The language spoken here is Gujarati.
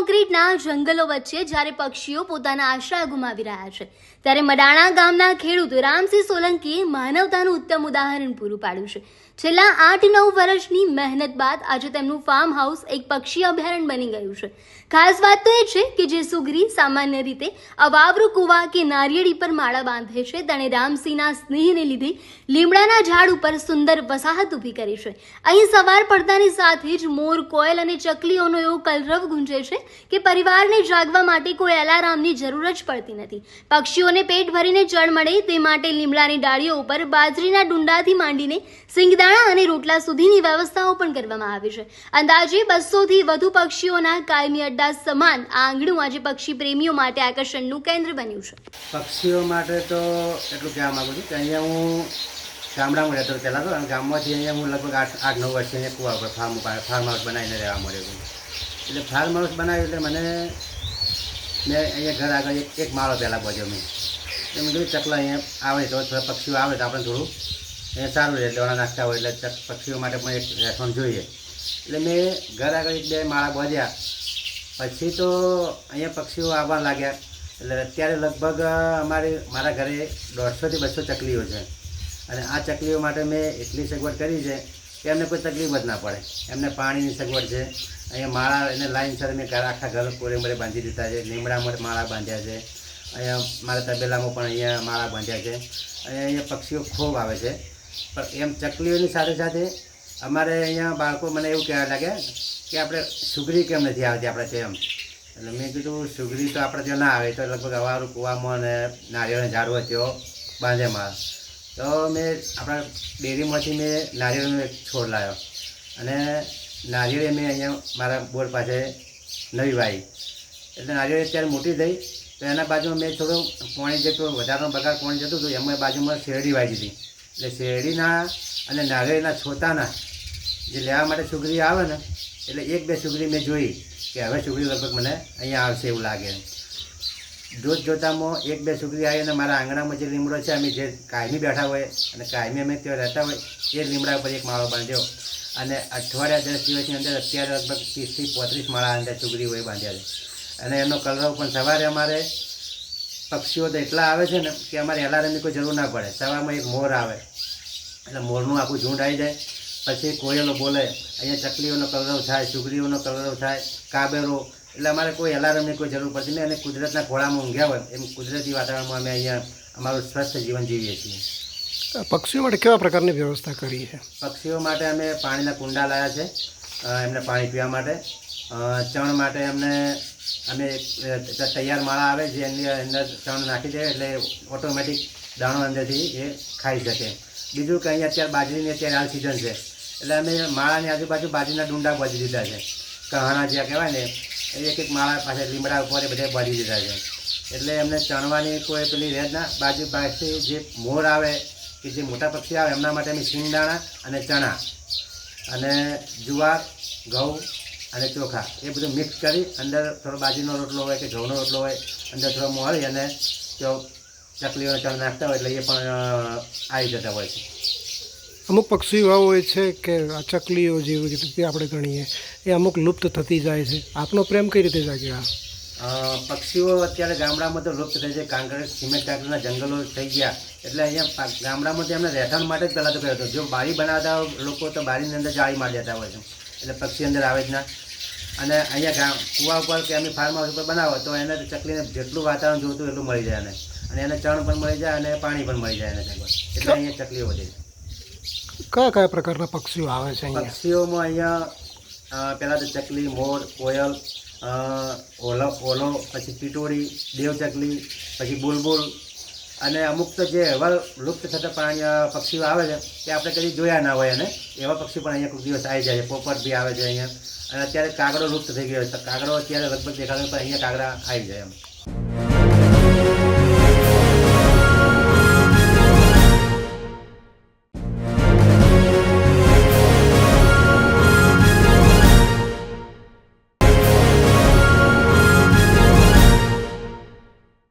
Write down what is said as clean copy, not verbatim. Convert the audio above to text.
કોન્ક્રીટના જંગલો વચ્ચે જ્યારે પક્ષીઓ પોતાના આશરા ગુમાવી રહ્યા છે ત્યારે મડાણા ગામના ખેડૂત રામસિંહ સોલંકીએ માનવતાનું ઉત્તમ ઉદાહરણ પૂરું પાડ્યું છે। છેલ્લા 8-9 વર્ષની મહેનત બાદ આજે તેમનું ફાર્મ હાઉસ એક પક્ષી અભયારણ્ય બની ગયું છે। ખાસ વાત તો એ છે કે જે સુગરી સામાન્ય રીતે અવાવરું કુવા કે નારિયેળી પર માળા બાંધે છે તેણે રામસિંહના સ્નેહને લીધે લીમડાના ઝાડ ઉપર સુંદર વસાહત ઊભી કરી છે। અહીં સવાર પડતાની સાથે જ મોર, કોયલ અને ચકલીઓનો એવો કલરવ ગુંજે છે કે પરિવારને જાગવા માટે કોઈ એલાર્મની જરૂર જ પડતી નથી। પક્ષીઓને પેટ ભરીને ચણ મળે તે માટે લીમડાની ડાળીઓ ઉપર બાજરીના ડુંડાથી માંડીને સિંગદાણા અને રોટલા સુધીની વ્યવસ્થાઓ પણ કરવામાં આવી છે। અંદાજે 200થી વધુ પક્ષીઓના કાયમી અડ્ડા સમાન આ આંગણું આજે પક્ષી પ્રેમીઓ માટે આકર્ષણનું કેન્દ્ર બન્યું છે। પક્ષીઓ માટે તો એટલું કહેવા માગું છું કે અહીંયા હું ગામડામાં રહેતો પહેલાં તો અને ગામમાંથી અહીંયા હું લગભગ 8-9 વર્ષથી અહીંયા કુવા ઉપર ફાર્મ હાઉસ બનાવીને રહેવા મળ્યો છું। એટલે ફાર્મ હાઉસ બનાવ્યું એટલે મેં અહીંયા ઘર આગળ એક માળો પહેલાં બાંધ્યો મેં કીધું ચકલા અહીંયા આવે તો થોડા પક્ષીઓ આવે તો આપણે થોડું અહીંયા સારું રહે દોણા નાખતા હોય એટલે પક્ષીઓ માટે પણ એક રહેવાનું જોઈએ। એટલે મેં ઘર આગળ 1-2 માળા બાંધ્યા પછી તો અહીંયા પક્ષીઓ આવવા લાગ્યા। એટલે અત્યારે લગભગ મારા ઘરે 150થી 200 ચકલીઓ છે અને આ ચકલીઓ માટે મેં એટલી સગવડ કરી છે કે એમને કોઈ તકલીફ જ ના પડે। એમને પાણીની સગવડ છે, અહીંયા માળા એને લાઈનસર મેં આખા ઘર કોરે બાંધી દીધા છે, લીમડામાં માળા બાંધ્યા છે, અહીંયા મારા તબેલામાં પણ અહીંયા માળા બાંધ્યા છે અને અહીંયા પક્ષીઓ ખૂબ આવે છે। પણ એમ ચકલીઓની સાથે સાથે અમારે અહીંયા બાળકો મને એવું કહેવા લાગ્યા કે આપણે સુગરી કેમ નથી આવતી આપણે ત્યાં? એટલે મેં કીધું સુગરી તો આપણે ત્યાં ના આવે તો લગભગ અવારું કૂવામાં અને નારિયેળના ઝાડ હોય તેઓ બાંધે માળા। તો મેં આપણા ડેરીમાંથી મેં નારિયેળનો એક છોડ લાવ્યો અને નારિયેળી મેં અહીંયા મારા બોર પાસે નવી વાવી એટલે નારિયેળી અત્યારે મોટી થઈ તો એના બાજુમાં મેં થોડું પાણી જેટલું વધારાનું બગાડ પાણી જતું હતું એમાં બાજુમાં શેરડી વાવી દીધી। એટલે શેરડીના અને નારિયેળીના છોતાના જે લેવા માટે સુગરી આવે ને એટલે 1-2 સુગરી મેં જોઈ કે હવે સુગરી લગભગ મને અહીંયા આવશે એવું લાગે। જોતામાં 1-2 સુગરી આવી અને મારા આંગણામાં જે લીમડો છે અમે જે કાયમી બેઠા હોય અને કાયમી અમે ત્યાં રહેતા હોય એ લીમડા ઉપર એક માળો બાંધ્યો અને અઠવાડિયા 10 દિવસની અંદર અત્યારે લગભગ 30થી 35 માળા અંદર સુગરી હોય બાંધ્યા છે અને એનો કલરવ પણ સવારે અમારે પક્ષીઓ તો એટલા આવે છે ને કે અમારે એલાર્મની કોઈ જરૂર ના પડે। સવારમાં એક મોર આવે એટલે મોરનું આખું ઝુંડ આવી જાય, પછી કોયલો બોલે, અહીંયા ચકલીઓનો કલરવ થાય, સુગરીઓનો કલરવ થાય, કાબેરો, એટલે અમારે કોઈ એલાર્મની કોઈ જરૂર પડતી નહીં અને કુદરતના ખોળામાં ઊંઘ્યા હોય એમ કુદરતી વાતાવરણમાં અમે અહીંયા અમારું સ્વસ્થ જીવન જીવીએ છીએ। પક્ષીઓ માટે કેવા પ્રકારની વ્યવસ્થા કરી છે? પક્ષીઓ માટે અમે પાણીના કુંડા લાવ્યા છે એમને પાણી પીવા માટે। ચણ માટે અમે તૈયાર માળા આવે જે એની અંદર ચણ નાખી દે એટલે ઓટોમેટિક દાણો અંદરથી એ ખાઈ શકે। બીજું કે અહીંયા અત્યારે બાજરીની અત્યારે હાલ સિઝન છે એટલે અમે માળાની આજુબાજુ બાજરીના ડુંડા બાંધી દીધા છે, કહાણા જ્યાં કહેવાય ને એક માળા પાસે લીમડા ઉપર બધે બાંધી દીધા છે એટલે એમને ચણવાની કોઈ પેલી રહે ના। બાજુ પાસે જે મોર આવે કે જે મોટા પક્ષી આવે એમના માટે અમે સિંગદાણા અને ચણા અને જુવાર, ઘઉં અને ચોખા એ બધું મિક્સ કરી અંદર થોડો બાજરીનો રોટલો હોય કે ઘઉંનો રોટલો હોય અંદર થોડો મોળી અને તો ચકલીઓને ચણ નાખતા હોય એટલે એ પણ આવી જતા હોય છે। અમુક પક્ષીઓ એવા હોય છે કે આ ચકલીઓ જેવી રીતે આપણે ગણીએ એ અમુક લુપ્ત થતી જાય છે, આપનો પ્રેમ કઈ રીતે જાગ્યો? પક્ષીઓ અત્યારે ગામડામાં તો લુપ્ત થઈ જાય કારણ કે સિમેન્ટ કાંકરીના જંગલો થઈ ગયા એટલે અહીંયા ગામડામાં તો એમને રહેઠાણ માટે જ પહેલાં તો કર્યો હતો। જો બારી બનાવતા લોકો તો બારીની અંદર જાળી મારી દેતા હોય છે એટલે પક્ષી અંદર આવે જ ના। અને અહીંયા કૂવા ઉપર કે અમે ફાર્મ હાઉસ ઉપર બનાવો તો એને ચકલીને જેટલું વાતાવરણ જોઈતું એટલું મળી જાય અને એને ચણ પણ મળી જાય અને પાણી પણ મળી જાય એને એટલે અહીંયા ચકલીઓ વધે છે। કયા પ્રકારના પક્ષીઓ આવે છે અહીંયા? પક્ષીઓમાં અહીંયા પહેલાં તો ચકલી, મોર, કોયલ, ઓલો, પછી ટીટોળી, દેવચકલી, પછી બુલબુલ અને અમુક તો જે એવા લુપ્ત થતા પક્ષીઓ આવે છે કે આપણે કદી જોયા ના હોય અને એવા પક્ષી પણ અહીંયા કોઈ દિવસ આવી જાય છે। પોપટ બી આવે છે અહીંયા અને અત્યારે કાગડો લુપ્ત થઈ ગયો છે, કાગડો અત્યારે લગભગ દેખાતો પણ અહીંયા કાગડા આવી જાય એમ।